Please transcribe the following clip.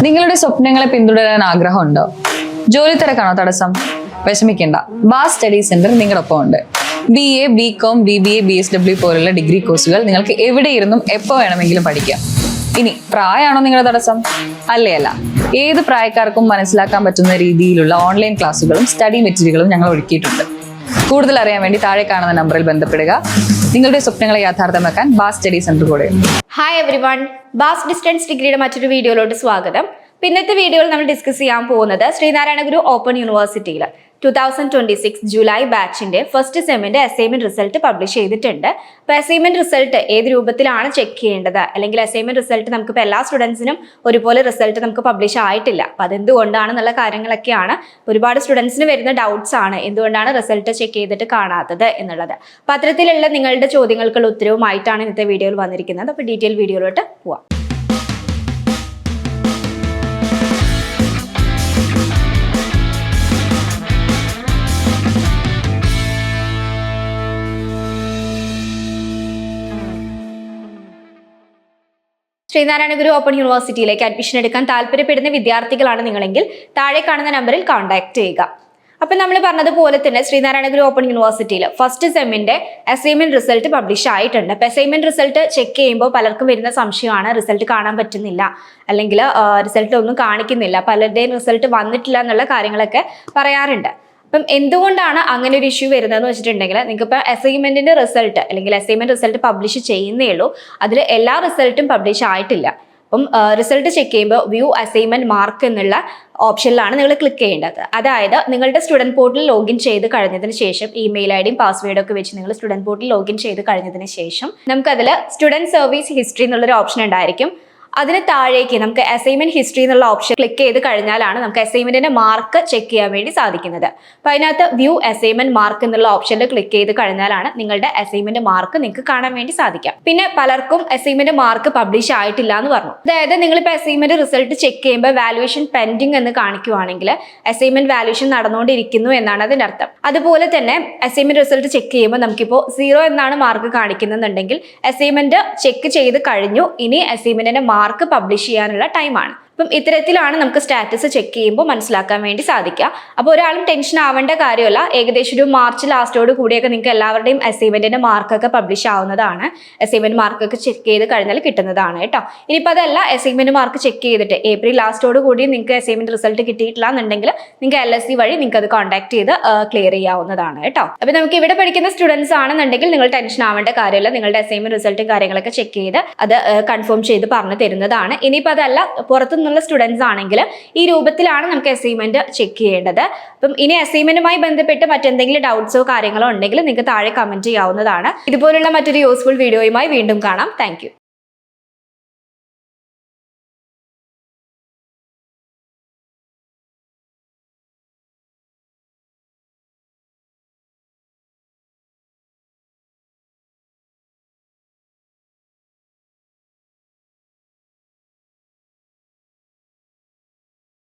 നിങ്ങളുടെ സ്വപ്നങ്ങളെ പിന്തുടരാൻ ആഗ്രഹമുണ്ടോ? ജോലി തിരക്കാണോ തടസ്സം? വിഷമിക്കേണ്ട, ബാസ് സ്റ്റഡി സെന്റർ നിങ്ങളൊപ്പം ഉണ്ട്. BA, BCom, BBA, BSW പോലുള്ള ഡിഗ്രി കോഴ്സുകൾ നിങ്ങൾക്ക് എവിടെ ഇരുന്നും എപ്പോൾ വേണമെങ്കിലും പഠിക്കാം. ഇനി പ്രായമാണോ നിങ്ങളുടെ തടസ്സം? അല്ല, ഏത് പ്രായക്കാർക്കും മനസ്സിലാക്കാൻ പറ്റുന്ന രീതിയിലുള്ള ഓൺലൈൻ ക്ലാസ്സുകളും സ്റ്റഡി മെറ്റീരിയലുകളും ഞങ്ങൾ ഒരുക്കിയിട്ടുണ്ട്. കൂടുതൽ അറിയാൻ വേണ്ടി താഴെ കാണുന്ന നമ്പറിൽ ബന്ധപ്പെടുക. നിങ്ങളുടെ സ്വപ്നങ്ങളെ യാഥാർത്ഥ്യമാക്കാൻ ബാസ് സ്റ്റഡി സെന്റർ കൂടെ. ഹായ് എവരിവൺ, ബാസ് ഡിസ്റ്റൻസ് ഡിഗ്രിയുടെ മറ്റൊരു വീഡിയോയിലോട്ട് സ്വാഗതം. ഇന്നത്തെ വീഡിയോയിൽ നമ്മൾ ഡിസ്കസ് ചെയ്യാൻ പോകുന്നത് ശ്രീനാരായണ ഗുരു ഓപ്പൺ യൂണിവേഴ്സിറ്റിയിൽ 2026 ജൂലൈ ബാച്ചിന്റെ ഫസ്റ്റ് സെമ്മിന്റെ അസൈൻമെന്റ് റിസൾട്ട് പബ്ലിഷ് ചെയ്തിട്ടുണ്ട്. അപ്പോൾ അസൈൻമെന്റ് റിസൾട്ട് ഏത് രൂപത്തിലാണ് ചെക്ക് ചെയ്യേണ്ടത്, അല്ലെങ്കിൽ അസൈൻമെന്റ് റിസൾട്ട് നമുക്കിപ്പോൾ എല്ലാ സ്റ്റുഡൻസിനും ഒരുപോലെ റിസൾട്ട് നമുക്ക് പബ്ലിഷ് ആയിട്ടില്ല. അപ്പോൾ അതെന്തുകൊണ്ടാണെന്നുള്ള കാര്യങ്ങളൊക്കെയാണ് ഒരുപാട് സ്റ്റുഡൻസിന് വരുന്ന ഡൗട്ട്സ് ആണ്, എന്തുകൊണ്ടാണ് റിസൾട്ട് ചെക്ക് ചെയ്തിട്ട് കാണാത്തത് എന്നുള്ളത്. അപ്പോൾ അത്തരത്തിലുള്ള നിങ്ങളുടെ ചോദ്യങ്ങൾക്കുള്ള ഉത്തരവുമായിട്ടാണ് ഇന്നത്തെ വീഡിയോയിൽ വന്നിരിക്കുന്നത്. അപ്പോൾ ഡീറ്റെയിൽ വീഡിയോയിലോട്ട് പോവാം. ശ്രീനാരായണ ഗുരു ഓപ്പൺ യൂണിവേഴ്സിറ്റിയിലേക്ക് അഡ്മിഷൻ എടുക്കാൻ താല്പര്യപ്പെടുന്ന വിദ്യാർത്ഥികളാണ് നിങ്ങളെങ്കിൽ താഴെ കാണുന്ന നമ്പറിൽ കോൺടാക്ട് ചെയ്യുക. അപ്പം നമ്മൾ പറഞ്ഞതുപോലെ തന്നെ ശ്രീനാരായണ ഗുരു ഓപ്പൺ യൂണിവേഴ്സിറ്റിയിൽ ഫസ്റ്റ് സെമ്മിന്റെ അസൈൻമെന്റ് റിസൾട്ട് പബ്ലിഷ് ആയിട്ടുണ്ട്. അപ്പം അസൈൻമെന്റ് റിസൾട്ട് ചെക്ക് ചെയ്യുമ്പോൾ പലർക്കും വരുന്ന സംശയമാണ് റിസൾട്ട് കാണാൻ പറ്റുന്നില്ല, അല്ലെങ്കിൽ റിസൾട്ട് ഒന്നും കാണിക്കുന്നില്ല, പലരുടെയും റിസൾട്ട് വന്നിട്ടില്ല എന്നുള്ള കാര്യങ്ങളൊക്കെ പറയാറുണ്ട്. അപ്പം എന്തുകൊണ്ടാണ് അങ്ങനെ ഒരു ഇഷ്യൂ വരുന്നതെന്ന് വെച്ചിട്ടുണ്ടെങ്കിൽ, നിങ്ങൾക്ക് ഇപ്പോൾ അസൈൻമെന്റിന്റെ റിസൾട്ട് അല്ലെങ്കിൽ അസൈൻമെന്റ് റിസൾട്ട് പബ്ലിഷ് ചെയ്യുന്നേ ഉള്ളൂ, അതിൽ എല്ലാ റിസൾട്ടും പബ്ലിഷ് ആയിട്ടില്ല. അപ്പം റിസൾട്ട് ചെക്ക് ചെയ്യുമ്പോൾ വ്യൂ അസൈൻമെന്റ് മാർക്ക് എന്നുള്ള ഓപ്ഷനിലാണ് നിങ്ങൾ ക്ലിക്ക് ചെയ്യേണ്ടത്. അതായത് നിങ്ങളുടെ സ്റ്റുഡൻറ് പോർട്ടൽ ലോഗിൻ ചെയ്ത് കഴിഞ്ഞതിന് ശേഷം ഇമെയിൽ ഐഡിയും പാസ്വേഡും ഒക്കെ വെച്ച് നിങ്ങൾ സ്റ്റുഡൻറ് പോർട്ടൽ ലോഗിൻ ചെയ്ത് കഴിഞ്ഞതിന് ശേഷം നമുക്കതിൽ സ്റ്റുഡൻറ് സർവീസ് ഹിസ്റ്ററി എന്നുള്ളൊരു ഓപ്ഷൻ ഉണ്ടായിരിക്കും. അതിന് താഴേക്ക് നമുക്ക് അസൈൻമെന്റ് ഹിസ്റ്ററി എന്നുള്ള ഓപ്ഷൻ ക്ലിക്ക് ചെയ്ത് കഴിഞ്ഞാലാണ് നമുക്ക് അസൈൻമെന്റിന്റെ മാർക്ക് ചെക്ക് ചെയ്യാൻ വേണ്ടി സാധിക്കുന്നത്. അപ്പോൾ അതിനകത്ത് വ്യൂ അസൈൻമെന്റ് മാർക്ക് എന്നുള്ള ഓപ്ഷനിൽ ക്ലിക്ക് ചെയ്ത് കഴിഞ്ഞാലാണ് നിങ്ങളുടെ അസൈൻമെന്റ് മാർക്ക് നിങ്ങൾക്ക് കാണാൻ വേണ്ടി സാധിക്കാം. പിന്നെ പലർക്കും അസൈൻമെന്റ് മാർക്ക് പബ്ലിഷ് ആയിട്ടില്ല എന്ന് പറഞ്ഞു. അതായത് നിങ്ങളിപ്പോൾ അസൈൻമെന്റ് റിസൾട്ട് ചെക്ക് ചെയ്യുമ്പോൾ വാല്യുവേഷൻ പെൻഡിങ് എന്ന് കാണിക്കുവാണെങ്കിൽ അസൈൻമെന്റ് വാല്യുവേഷൻ നടന്നുകൊണ്ടിരിക്കുന്നു എന്നാണ് അതിന്റെ അർത്ഥം. അതുപോലെ തന്നെ അസൈൻമെന്റ് റിസൾട്ട് ചെക്ക് ചെയ്യുമ്പോൾ നമുക്കിപ്പോൾ 0 എന്നാണ് മാർക്ക് കാണിക്കുന്നുണ്ടെങ്കിൽ അസൈൻമെന്റ് ചെക്ക് ചെയ്ത് കഴിഞ്ഞു, ഇനി അസൈൻമെന്റിന്റെ മാർക്ക് പബ്ലിഷ് ചെയ്യാനുള്ള ടൈമാണ്. അപ്പം ഇത്തരത്തിലാണ് നമുക്ക് സ്റ്റാറ്റസ് ചെക്ക് ചെയ്യുമ്പോൾ മനസ്സിലാക്കാൻ വേണ്ടി സാധിക്കുക. അപ്പോൾ ഒരാളും ടെൻഷൻ ആവേണ്ട കാര്യമല്ല. ഏകദേശം ഒരു മാർച്ച് ലാസ്റ്റോട് കൂടിയൊക്കെ നിങ്ങൾക്ക് എല്ലാവരുടെയും അസൈൻമെന്റിന്റെ മാർക്കൊക്കെ പബ്ലിഷ് ആവുന്നതാണ്. അസൈൻമെന്റ് മാർക്കൊക്കെ ചെക്ക് ചെയ്ത് കഴിഞ്ഞാൽ കിട്ടുന്നതാണ് കേട്ടോ. ഇനിയിപ്പോൾ അതല്ല, അസൈൻമെന്റ് മാർക്ക് ചെക്ക് ചെയ്തിട്ട് ഏപ്രിൽ ലാസ്റ്റോട് കൂടി നിങ്ങൾക്ക് അസൈൻമെന്റ് റിസൾട്ട് കിട്ടിയിട്ടില്ല എന്നുണ്ടെങ്കിൽ നിങ്ങൾക്ക് LSC വഴി നിങ്ങൾക്ക് അത് കോൺടാക്ട് ചെയ്ത് ക്ലിയർ ചെയ്യാവുന്നതാണ് കേട്ടോ. അപ്പോൾ നമുക്ക് ഇവിടെ പഠിക്കുന്ന സ്റ്റുഡൻസ് ആണെന്നുണ്ടെങ്കിൽ നിങ്ങൾ ടെൻഷൻ ആവേണ്ട കാര്യമില്ല. നിങ്ങളുടെ അസൈൻമെന്റ് റിസൾട്ടും കാര്യങ്ങളൊക്കെ ചെക്ക് ചെയ്ത് അത് കൺഫേം ചെയ്ത് പറഞ്ഞു തരുന്നതാണ്. ഇനിയിപ്പോൾ അതല്ല, പുറത്തുനിന്നുള്ള സ്റ്റുഡൻസ് ആണെങ്കിൽ ഈ രൂപത്തിലാണ് നമുക്ക് അസൈൻമെന്റ് ചെക്ക് ചെയ്യേണ്ടത്. അപ്പം ഇനി അസൈൻമെന്റുമായി ബന്ധപ്പെട്ട് മറ്റെന്തെങ്കിലും ഡൗട്ട്സോ കാര്യങ്ങളോ ഉണ്ടെങ്കിൽ നിങ്ങൾക്ക് താഴെ കമന്റ് ചെയ്യാവുന്നതാണ്. ഇതുപോലുള്ള മറ്റൊരു യൂസ്ഫുൾ വീഡിയോയുമായി വീണ്ടും കാണാം. താങ്ക്